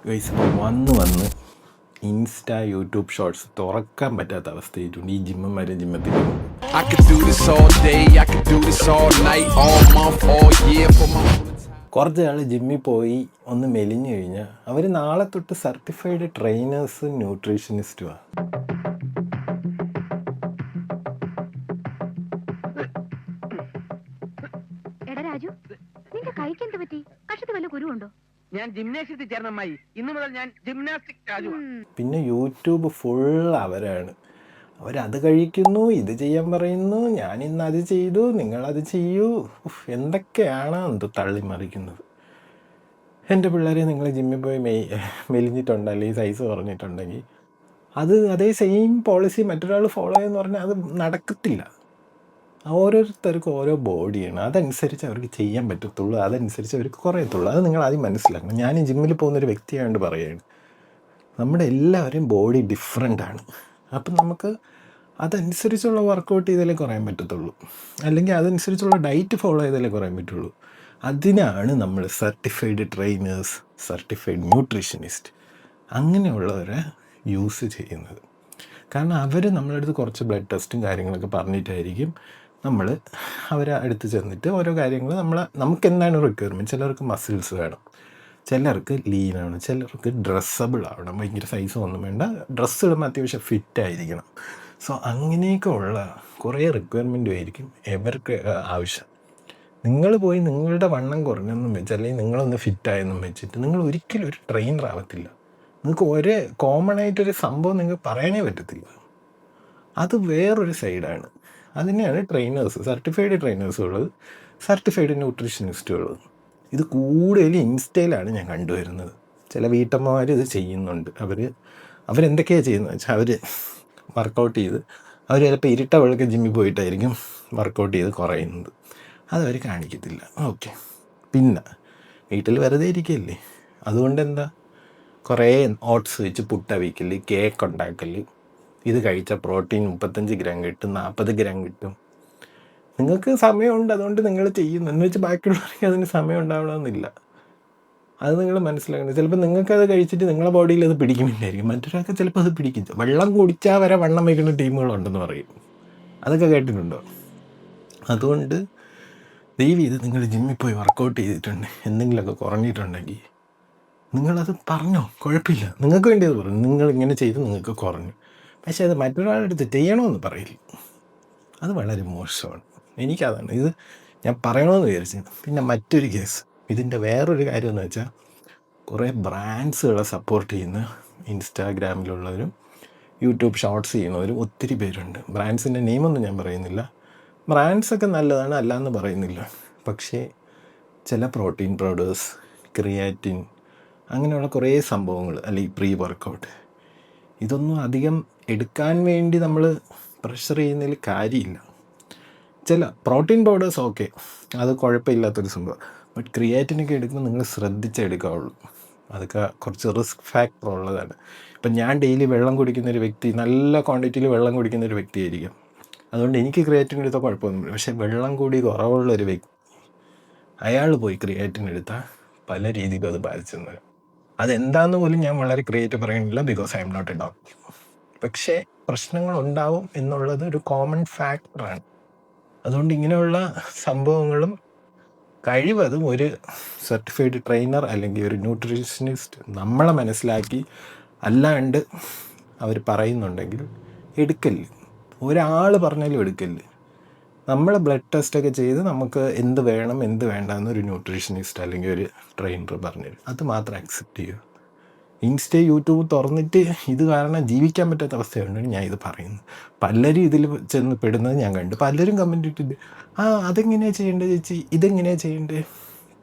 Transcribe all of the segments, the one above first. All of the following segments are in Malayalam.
ഗൈസ് ഇപ്പോൾ വന്ന് ഇൻസ്റ്റാ യൂട്യൂബ് ഷോർട്സ് തുറക്കാൻ പറ്റാത്ത അവസ്ഥയായിട്ടുണ്ട് ഈ ജിമ്മന്മാരും ജിമ്മത്തിൽ. I could do this all day, I could do this all night, all month, all year for my... കുറച്ച് ആൾ ജിമ്മിൽ പോയി ഒന്ന് മെലിഞ്ഞു കഴിഞ്ഞാൽ അവർ നാളെ തൊട്ട് സർട്ടിഫൈഡ് ട്രെയിനേഴ്സും ന്യൂട്രീഷനിസ്റ്റുമാണ്. ഞാൻ ജിംനാസ്റ്റിക്സിൽ ചേർന്ന അമ്മായി. ഇന്നു മുതൽ ഞാൻ ജിംനാസ്റ്റിക് രാജു. പിന്നെ യൂട്യൂബ് ഫുൾ അവരത് കഴിക്കുന്നു, ഇത് ചെയ്യാൻ പറയുന്നു, ഞാൻ ഇന്ന് അത് ചെയ്തു, നിങ്ങളത് ചെയ്യൂ, എന്തൊക്കെയാണ് എന്തോ തള്ളിമറിക്കുന്നത്. എൻ്റെ പിള്ളേരെ നിങ്ങൾ ജിമ്മിൽ പോയി മെലിഞ്ഞിട്ടുണ്ട് അല്ലെങ്കിൽ സൈസ് കുറഞ്ഞിട്ടുണ്ടെങ്കിൽ അതേ സെയിം പോളിസി മറ്റൊരാൾ ഫോളോ ചെയ്യുമെന്ന് പറഞ്ഞാൽ അത് നടക്കത്തില്ല. ഓരോരുത്തർക്കും ഓരോ ബോഡിയാണ്, അതനുസരിച്ച് അവർക്ക് ചെയ്യാൻ പറ്റത്തുള്ളൂ, അതനുസരിച്ച് അവർക്ക് കുറയത്തുള്ളൂ. അത് നിങ്ങൾ ആദ്യം മനസ്സിലാക്കണം. ഞാൻ ജിമ്മിൽ പോകുന്നൊരു വ്യക്തിയായതുകൊണ്ട് പറയുകയാണ്, നമ്മുടെ എല്ലാവരും ബോഡി ഡിഫറെൻ്റാണ്. അപ്പം നമുക്ക് അതനുസരിച്ചുള്ള വർക്കൗട്ട് ചെയ്താലേ കുറയാൻ പറ്റത്തുള്ളൂ, അല്ലെങ്കിൽ അതനുസരിച്ചുള്ള ഡയറ്റ് ഫോളോ ചെയ്താലേ കുറയാൻ പറ്റുള്ളൂ. അതിനാണ് നമ്മൾ സർട്ടിഫൈഡ് ട്രെയിനേഴ്സ്, സർട്ടിഫൈഡ് ന്യൂട്രീഷനിസ്റ്റ് അങ്ങനെയുള്ളവരെ യൂസ് ചെയ്യുന്നത്. കാരണം അവർ നമ്മളെ അടുത്ത് കുറച്ച് ബ്ലഡ് ടെസ്റ്റും കാര്യങ്ങളൊക്കെ പറഞ്ഞിട്ടായിരിക്കും നമ്മൾ അവരെ അടുത്ത് ചെന്നിട്ട് ഓരോ കാര്യങ്ങൾ നമുക്ക് എന്താണ് റിക്വയർമെൻറ്റ്. ചിലർക്ക് മസിൽസ് വേണം, ചിലർക്ക് ലീനാണ്, ചിലർക്ക് ഡ്രസ്സബിൾ ആവണം, ഭയങ്കര സൈസ് ഒന്നും വേണ്ട, ഡ്രസ്സ് ഇടുമ്പോൾ അത്യാവശ്യം ഫിറ്റായിരിക്കണം. സോ അങ്ങനെയൊക്കെ ഉള്ള കുറേ റിക്വയർമെൻറ്റും ആയിരിക്കും ഇവർക്ക് ആവശ്യം. നിങ്ങൾ പോയി നിങ്ങളുടെ വണ്ണം കുറഞ്ഞെന്നും വെച്ച് അല്ലെങ്കിൽ നിങ്ങളൊന്ന് ഫിറ്റായെന്നും വെച്ചിട്ട് നിങ്ങൾ ഒരിക്കലും ഒരു ട്രെയിനർ ആവത്തില്ല. നിങ്ങൾക്ക് ഒരേ കോമൺ ആയിട്ടൊരു സംഭവം നിങ്ങൾക്ക് പറയാനേ പറ്റത്തില്ല. അത് വേറൊരു സൈഡാണ്. അതിനെയാണ് ട്രെയിനേഴ്സ്, സർട്ടിഫൈഡ് ട്രെയിനേഴ്സുള്ളത്, സർട്ടിഫൈഡ് ന്യൂട്രീഷനിസ്റ്റുള്ളത്. ഇത് കൂടുതൽ ഇൻസ്റ്റയിലാണ് ഞാൻ കണ്ടുവരുന്നത്. ചില വീട്ടമ്മമാർ ഇത് ചെയ്യുന്നുണ്ട്. അവരെന്തൊക്കെയാണ് ചെയ്യുന്നത് വെച്ചാൽ അവർ വർക്കൗട്ട് ചെയ്ത് അവർ ചിലപ്പോൾ ഇരുട്ട വെളുക്കെ ജിമ്മിൽ പോയിട്ടായിരിക്കും വർക്കൗട്ട് ചെയ്ത് കുറയുന്നത്. അതവർ കാണിക്കത്തില്ല. ഓക്കെ, പിന്നെ വീട്ടിൽ വെറുതെ ഇരിക്കുകയല്ലേ, അതുകൊണ്ട് എന്താ കുറേ ഓട്സ് വെച്ച് പുട്ടവിക്കൽ, കേക്ക് ഉണ്ടാക്കൽ, ഇത് കഴിച്ച പ്രോട്ടീൻ 35 ഗ്രാം കിട്ടും, 40 ഗ്രാം കിട്ടും. നിങ്ങൾക്ക് സമയമുണ്ട്, അതുകൊണ്ട് നിങ്ങൾ ചെയ്യുന്നു എന്ന് വെച്ച് ബാക്കിയുള്ളവർക്ക് അതിന് സമയം ഉണ്ടാവണമെന്നില്ല. അത് നിങ്ങൾ മനസ്സിലാക്കണം. ചിലപ്പോൾ നിങ്ങൾക്കത് കഴിച്ചിട്ട് നിങ്ങളുടെ ബോഡിയിൽ അത് പിടിക്കുന്നില്ലായിരിക്കും, മറ്റൊരാൾക്ക് ചിലപ്പോൾ അത് പിടിക്കും. വെള്ളം കുടിച്ചാൽ വരെ വണ്ണം വയ്ക്കുന്ന ടീമുകളുണ്ടെന്ന് പറയും. അതൊക്കെ കേട്ടിട്ടുണ്ടോ? അതുകൊണ്ട് ദയവ് നിങ്ങൾ ജിമ്മിൽ പോയി വർക്കൗട്ട് ചെയ്തിട്ടുണ്ട്, എന്തെങ്കിലുമൊക്കെ കുറഞ്ഞിട്ടുണ്ടെങ്കിൽ നിങ്ങളത് പറഞ്ഞോ, കുഴപ്പമില്ല, നിങ്ങൾക്ക് വേണ്ടി അത് പറഞ്ഞു. നിങ്ങൾ ഇങ്ങനെ ചെയ്ത് നിങ്ങൾക്ക് കുറഞ്ഞു, പക്ഷേ അത് മറ്റൊരാളുടെ അടുത്ത് ചെയ്യണമെന്ന് പറയില്ല. അത് വളരെ മോശമാണ്. എനിക്കതാണ് ഇത് ഞാൻ പറയണമെന്ന് വിചാരിച്ചത്. പിന്നെ മറ്റൊരു കേസ്, ഇതിൻ്റെ വേറൊരു കാര്യം എന്ന് വെച്ചാൽ കുറേ ബ്രാൻഡ്സുകളെ സപ്പോർട്ട് ചെയ്യുന്ന ഇൻസ്റ്റാഗ്രാമിലുള്ളവരും യൂട്യൂബ് ഷോർട്സ് ചെയ്യുന്നവരും ഒത്തിരി പേരുണ്ട്. ബ്രാൻഡ്സിൻ്റെ നെയിമൊന്നും ഞാൻ പറയുന്നില്ല. ബ്രാൻഡ്സൊക്കെ നല്ലതാണ്, അല്ലാന്ന് പറയുന്നില്ല. പക്ഷേ ചില പ്രോട്ടീൻ പൗഡേഴ്സ്, ക്രിയാറ്റിൻ, അങ്ങനെയുള്ള കുറേ സംഭവങ്ങൾ, അല്ലെങ്കിൽ പ്രീ വർക്കൗട്ട്, ഇതൊന്നും അധികം എടുക്കാൻ വേണ്ടി നമ്മൾ പ്രഷർ ചെയ്യുന്നതിൽ കാര്യമില്ല. ചില പ്രോട്ടീൻ പൗഡേഴ്സ് ഓക്കെ, അത് കുഴപ്പമില്ലാത്തൊരു സംഭവം. ബട്ട് ക്രിയാറ്റിനൊക്കെ എടുക്കുമ്പോൾ നിങ്ങൾ ശ്രദ്ധിച്ചെടുക്കാവുള്ളൂ. അതൊക്കെ കുറച്ച് റിസ്ക് ഫാക്ടർ ഉള്ളതാണ്. ഇപ്പം ഞാൻ ഡെയിലി വെള്ളം കുടിക്കുന്നൊരു വ്യക്തി, നല്ല ക്വാണ്ടിറ്റിയിൽ വെള്ളം കുടിക്കുന്നൊരു വ്യക്തിയായിരിക്കും, അതുകൊണ്ട് എനിക്ക് ക്രിയാറ്റിൻ എടുത്താൽ കുഴപ്പമൊന്നുമില്ല. പക്ഷേ വെള്ളം കൂടി കുറവുള്ളൊരു വ്യക്തി, അയാൾ പോയി ക്രിയാറ്റിൻ എടുത്താൽ പല രീതിയിലും അത് ബാധിച്ചെന്ന് വരും. അതെന്താണെന്ന് പോലും ഞാൻ വളരെ ക്രിയേറ്റ് പറയുന്നില്ല, because I am not a doctor. പക്ഷേ പ്രശ്നങ്ങളുണ്ടാവും എന്നുള്ളത് ഒരു കോമൺ ഫാക്ടറാണ്. അതുകൊണ്ട് ഇങ്ങനെയുള്ള സംഭവങ്ങളും കഴിവതും ഒരു സർട്ടിഫൈഡ് ട്രെയിനർ അല്ലെങ്കിൽ ഒരു ന്യൂട്രീഷനിസ്റ്റ് നമ്മളെ മനസ്സിലാക്കി, അല്ലാണ്ട് അവർ പറയുന്നുണ്ടെങ്കിൽ എടുക്കല്, ഒരാൾ പറഞ്ഞാലും എടുക്കല്. നമ്മളെ ബ്ലഡ് ടെസ്റ്റൊക്കെ ചെയ്ത് നമുക്ക് എന്ത് വേണം എന്ത് വേണ്ട എന്നൊരു ന്യൂട്രീഷനിസ്റ്റ് അല്ലെങ്കിൽ ഒരു ട്രെയിനർ പറഞ്ഞുതരും. അത് മാത്രം അക്സെപ്റ്റ് ചെയ്യുക. ഇൻസ്റ്റ യൂട്യൂബ് തുറന്നിട്ട് ഇത് കാരണം ജീവിക്കാൻ പറ്റാത്ത അവസ്ഥയുണ്ടെങ്കിൽ ഞാൻ ഇത് പറയുന്നത്. പലരും ഇതിൽ ചെന്ന് പെടുന്നത് ഞാൻ കണ്ടു. പലരും കമൻറ്റ് ഇട്ടിട്ട് അതെങ്ങനെയാണ് ചെയ്യേണ്ടത് ചേച്ചി, ഇതെങ്ങനെയാണ് ചെയ്യേണ്ടത്.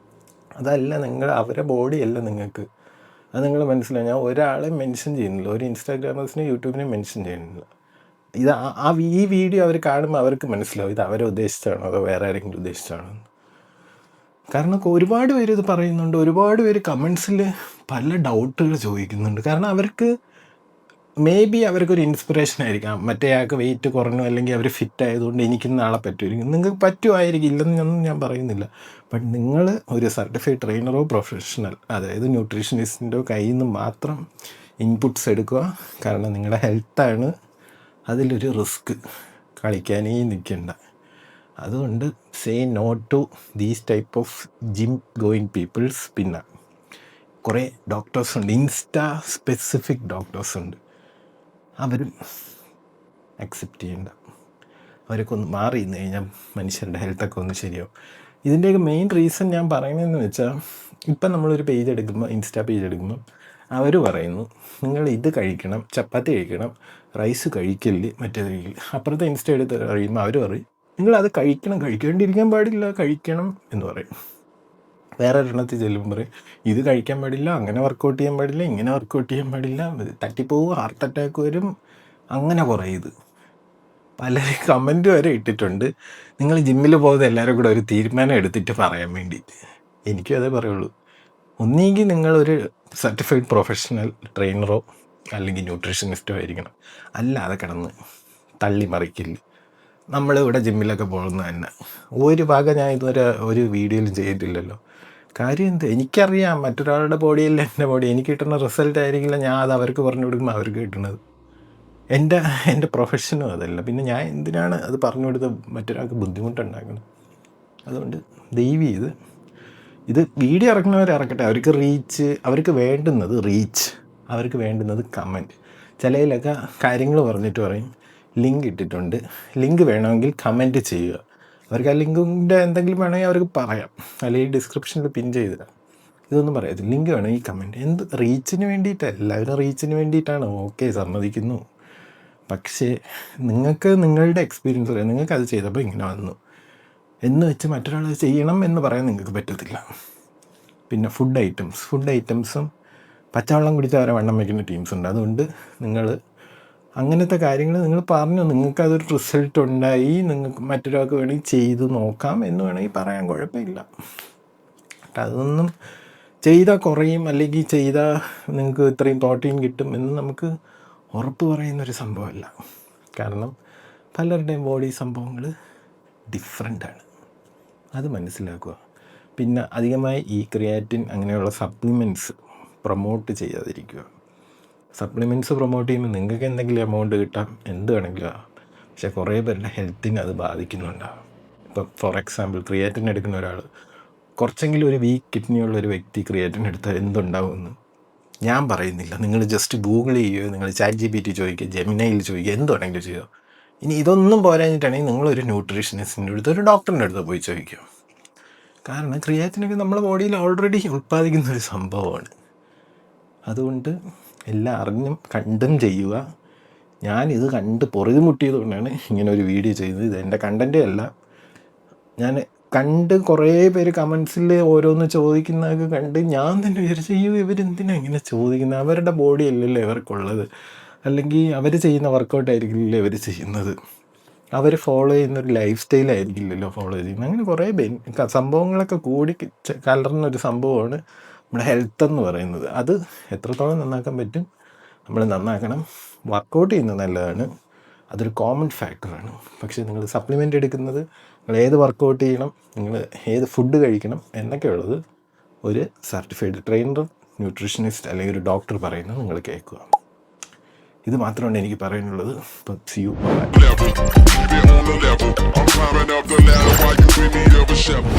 അതല്ല അവരെ ബോഡിയല്ല നിങ്ങൾക്ക്, അത് നിങ്ങൾ മനസ്സിലായി. ഞാൻ ഒരാളെ മെൻഷൻ ചെയ്യുന്നില്ല, ഒരു ഇൻസ്റ്റാഗ്രാമേഴ്സിനെ യൂട്യൂബിനെ മെൻഷൻ ചെയ്യുന്നില്ല. ഇത് ഈ വീഡിയോ അവർ കാണുമ്പോൾ അവർക്ക് മനസ്സിലാവും ഇത് അവരെ ഉദ്ദേശിച്ചാണോ അതോ വേറെ ആരെങ്കിലും ഉദ്ദേശിച്ചാണോ. കാരണം ഒരുപാട് പേര് ഇത് പറയുന്നുണ്ട്, ഒരുപാട് പേര് കമൻസിൽ പല ഡൗട്ടുകൾ ചോദിക്കുന്നുണ്ട്. കാരണം അവർക്ക് മേ ബി അവർക്കൊരു ഇൻസ്പിറേഷൻ ആയിരിക്കാം, മറ്റേ ആൾക്ക് വെയിറ്റ് കുറഞ്ഞു അല്ലെങ്കിൽ അവർ ഫിറ്റ് ആയതുകൊണ്ട് എനിക്ക് നാളെ പറ്റുമായിരിക്കും. നിങ്ങൾക്ക് പറ്റുമായിരിക്കും, ഇല്ലെന്നൊന്നും ഞാൻ പറയുന്നില്ല. ബട്ട് നിങ്ങൾ ഒരു സർട്ടിഫൈഡ് ട്രെയിനറോ പ്രൊഫഷണൽ, അതായത് ന്യൂട്രീഷനിസ്റ്റിൻ്റെയോ കയ്യിൽ നിന്ന് മാത്രം ഇൻപുട്സ് എടുക്കുക. കാരണം നിങ്ങളുടെ ഹെൽത്താണ് അതിലൊരു റിസ്ക്, കളിക്കാനേ നിൽക്കണ്ട. അതുകൊണ്ട് say no to these type of gym going peoples. പിന്നെ കുറേ ഡോക്ടേഴ്സുണ്ട്, ഇൻസ്റ്റാ സ്പെസിഫിക് ഡോക്ടേഴ്സുണ്ട്, അവരും അക്സെപ്റ്റ് ചെയ്യണ്ട. അവരൊക്കെ ഒന്ന് മാറി നിന്ന് കഴിഞ്ഞാൽ മനുഷ്യരുടെ ഹെൽത്തൊക്കെ ഒന്ന് ശരിയാവും. ഇതിൻ്റെയൊക്കെ മെയിൻ റീസൺ ഞാൻ പറയുന്നതെന്ന് വെച്ചാൽ, ഇപ്പം നമ്മളൊരു പേജ് എടുക്കുമ്പോൾ, ഇൻസ്റ്റാ പേജ് എടുക്കുമ്പോൾ അവർ പറയുന്നു നിങ്ങൾ ഇത് കഴിക്കണം, ചപ്പാത്തി കഴിക്കണം, റൈസ് കഴിക്കല്, മറ്റേത് കഴിക്കില്ല. അപ്പുറത്തെ ഇൻസ്റ്റ എടുത്ത് കഴിയുമ്പോൾ അവർ പറയും നിങ്ങളത് കഴിക്കണം, കഴിക്കേണ്ടിയിരിക്കാൻ പാടില്ല, കഴിക്കണം എന്ന് പറയും. വേറെ ഒരെണ്ണത്തിൽ ചെല്ലുമ്പോൾ പറയും ഇത് കഴിക്കാൻ പാടില്ല, അങ്ങനെ വർക്കൗട്ട് ചെയ്യാൻ പാടില്ല, ഇങ്ങനെ വർക്കൗട്ട് ചെയ്യാൻ പാടില്ല, തട്ടിപ്പോവും, ഹാർട്ട് അറ്റാക്ക് വരും, അങ്ങനെ കുറേ ഇത്. പലരും കമൻറ്റ് വരെ ഇട്ടിട്ടുണ്ട് നിങ്ങൾ ജിമ്മിൽ പോകുന്നത് എല്ലാവരും കൂടെ ഒരു തീരുമാനം എടുത്തിട്ട് പറയാൻ വേണ്ടിയിട്ട്. എനിക്കും അതേ പറയുള്ളൂ, ഒന്നുകിൽ നിങ്ങളൊരു സർട്ടിഫൈഡ് പ്രൊഫഷണൽ ട്രെയിനറോ അല്ലെങ്കിൽ ന്യൂട്രീഷനിസ്റ്റോ ആയിരിക്കണം, അല്ലാതെ കിടന്ന് തള്ളി മറിക്കില്ല. നമ്മളിവിടെ ജിമ്മിലൊക്കെ പോകുന്നത് തന്നെ ഒരു ഭാഗം ഞാൻ ഇതുവരെ ഒരു വീഡിയോയിലും ചെയ്തിട്ടില്ലല്ലോ. കാര്യം എന്ത്, എനിക്കറിയാം മറ്റൊരാളുടെ ബോഡിയല്ല എൻ്റെ ബോഡി, എനിക്ക് കിട്ടുന്ന റിസൾട്ട് ആയിരിക്കില്ല ഞാൻ അത് അവർക്ക് പറഞ്ഞു കൊടുക്കുമ്പോൾ അവർക്ക് കിട്ടുന്നത്. എൻ്റെ പ്രൊഫഷനും അതല്ല, പിന്നെ ഞാൻ എന്തിനാണ് അത് പറഞ്ഞു കൊടുത്ത് മറ്റൊരാൾക്ക് ബുദ്ധിമുട്ടുണ്ടാക്കണം. അതുകൊണ്ട് ദയവ് ചെയ്ത് ഇത് വീഡിയോ ഇറക്കുന്നവർ ഇറക്കട്ടെ, അവർക്ക് റീച്ച്, അവർക്ക് വേണ്ടുന്നത് റീച്ച്, അവർക്ക് വേണ്ടുന്നത് കമൻറ്റ്. ചിലയിലൊക്കെ കാര്യങ്ങൾ പറഞ്ഞിട്ട് പറയും ലിങ്ക് ഇട്ടിട്ടുണ്ട്, ലിങ്ക് വേണമെങ്കിൽ കമൻറ്റ് ചെയ്യുക. അവർക്ക് ആ ലിങ്കിൻ്റെ എന്തെങ്കിലും വേണമെങ്കിൽ അവർക്ക് പറയാം, അല്ലെങ്കിൽ ഡിസ്ക്രിപ്ഷനിൽ പിൻ ചെയ്തിടാം. ഇതൊന്നും പറയത്തില്ല, ലിങ്ക് വേണമെങ്കിൽ കമൻറ്റ്. എന്ത് റീച്ചിന് വേണ്ടിയിട്ടല്ല, എല്ലാവരും റീച്ചിന് വേണ്ടിയിട്ടാണ്, ഓക്കെ സമ്മതിക്കുന്നു. പക്ഷേ നിങ്ങൾക്ക് നിങ്ങളുടെ എക്സ്പീരിയൻസ് പറയാം, നിങ്ങൾക്ക് അത് ചെയ്തപ്പോൾ ഇങ്ങനെ വന്നു എന്ന് വെച്ച് മറ്റൊരാൾ ചെയ്യണം എന്ന് പറയാൻ നിങ്ങൾക്ക് പറ്റത്തില്ല. പിന്നെ ഫുഡ് ഐറ്റംസും പച്ചവെള്ളം കുടിച്ച് അവരെ വണ്ണം വയ്ക്കുന്ന ടീംസുണ്ട്. അതുകൊണ്ട് നിങ്ങൾ അങ്ങനത്തെ കാര്യങ്ങൾ നിങ്ങൾ പറഞ്ഞു, നിങ്ങൾക്കതൊരു റിസൾട്ട് ഉണ്ടായി, നിങ്ങൾക്ക് മറ്റൊരാൾക്ക് വേണമെങ്കിൽ ചെയ്ത് നോക്കാം എന്ന് വേണമെങ്കിൽ പറയാൻ കുഴപ്പമില്ല. അതൊന്നും ചെയ്താൽ കുറയും അല്ലെങ്കിൽ ചെയ്താൽ നിങ്ങൾക്ക് ഇത്രയും പ്രോട്ടീൻ കിട്ടും എന്ന് നമുക്ക് ഉറപ്പ് പറയുന്നൊരു സംഭവമല്ല. കാരണം പലരുടെയും ബോഡി സംഭവങ്ങൾ ഡിഫറെൻ്റാണ്, അത് മനസ്സിലാക്കുക. പിന്നെ അധികമായി ഈ ക്രിയാറ്റിൻ അങ്ങനെയുള്ള സപ്ലിമെൻറ്റ്സ് പ്രൊമോട്ട് ചെയ്യാതിരിക്കുക. സപ്ലിമെൻറ്റ്സ് പ്രൊമോട്ട് ചെയ്യുമ്പോൾ നിങ്ങൾക്ക് എന്തെങ്കിലും എമൗണ്ട് കിട്ടാം, എന്ത് വേണമെങ്കിലും ആവാം. പക്ഷേ കുറേ പേരുടെ ഹെൽത്തിനെ അത് ബാധിക്കുന്നുണ്ടാകും. ഇപ്പം ഫോർ എക്സാമ്പിൾ ക്രിയാറ്റിൻ എടുക്കുന്ന ഒരാൾ, കുറച്ചെങ്കിലും ഒരു വീക്ക് കിഡ്നിയുള്ളൊരു വ്യക്തി ക്രിയാറ്റിൻ എടുത്താൽ എന്തുണ്ടാവുമെന്ന് ഞാൻ പറയുന്നില്ല. നിങ്ങൾ ജസ്റ്റ് ഗൂഗിൾ ചെയ്യുകയോ, നിങ്ങൾ ChatGPT ചോദിക്കുക, ജെമിനയിൽ ചോദിക്കുക, എന്ത് വേണമെങ്കിലും ചെയ്യുക. ഇനി ഇതൊന്നും പോരാഞ്ഞിട്ടാണെങ്കിൽ നിങ്ങളൊരു ന്യൂട്രീഷനിസ്റ്റിൻ്റെ അടുത്ത്, ഒരു ഡോക്ടറിൻ്റെ അടുത്ത് പോയി ചോദിക്കുക. കാരണം ക്രിയാറ്റിനൊക്കെ നമ്മുടെ ബോഡിയിൽ ഓൾറെഡി ഉൽപ്പാദിക്കുന്ന ഒരു സംഭവമാണ്. അതുകൊണ്ട് എല്ലാം അറിഞ്ഞും കണ്ടും ചെയ്യുക. ഞാനിത് കണ്ട് പൊറുതി മുട്ടിയത് കൊണ്ടാണ് ഇങ്ങനെ ഒരു വീഡിയോ ചെയ്തത്. ഇത് എൻ്റെ കണ്ടൻറ്റേ അല്ല. ഞാൻ കണ്ട് കുറേ പേര് കമൻസിൽ ഓരോന്ന് ചോദിക്കുന്നതൊക്കെ കണ്ട് ഞാൻ തന്നെ വിചാരിച്ചു ഇവരെന്തിനാണ് ഇങ്ങനെ ചോദിക്കുന്നത്, അവരുടെ ബോഡി അല്ലല്ലോ ഇവർക്കുള്ളത്, അല്ലെങ്കിൽ അവർ ചെയ്യുന്ന വർക്കൗട്ടായിരിക്കില്ലല്ലോ ഇവർ ചെയ്യുന്നത്, അവർ ഫോളോ ചെയ്യുന്നൊരു ലൈഫ് സ്റ്റൈലായിരിക്കില്ലല്ലോ ഫോളോ ചെയ്യുന്നത്. അങ്ങനെ കുറേ സംഭവങ്ങളൊക്കെ കൂടി കലർന്നൊരു സംഭവമാണ് നമ്മുടെ ഹെൽത്ത് എന്ന് പറയുന്നത്. അത് എത്രത്തോളം നന്നാക്കാൻ പറ്റും നമ്മൾ നന്നാക്കണം. വർക്കൗട്ട് ചെയ്യുന്നത് നല്ലതാണ്, അതൊരു കോമൺ ഫാക്ടറാണ്. പക്ഷേ നിങ്ങൾ സപ്ലിമെൻ്റ് എടുക്കുന്നത്, നിങ്ങൾ ഏത് വർക്കൗട്ട് ചെയ്യണം, നിങ്ങൾ ഏത് ഫുഡ് കഴിക്കണം എന്നൊക്കെയുള്ളത് ഒരു സർട്ടിഫൈഡ് ട്രെയിനർ, ന്യൂട്രീഷനിസ്റ്റ് അല്ലെങ്കിൽ ഒരു ഡോക്ടർ പറയുന്നത് നിങ്ങൾ കേൾക്കുക. ഇത് മാത്രമാണ് എനിക്ക് പറയാനുള്ളത്. See you. Level. Keep it on the level. I'm climbing up the ladder while you in the other shovel.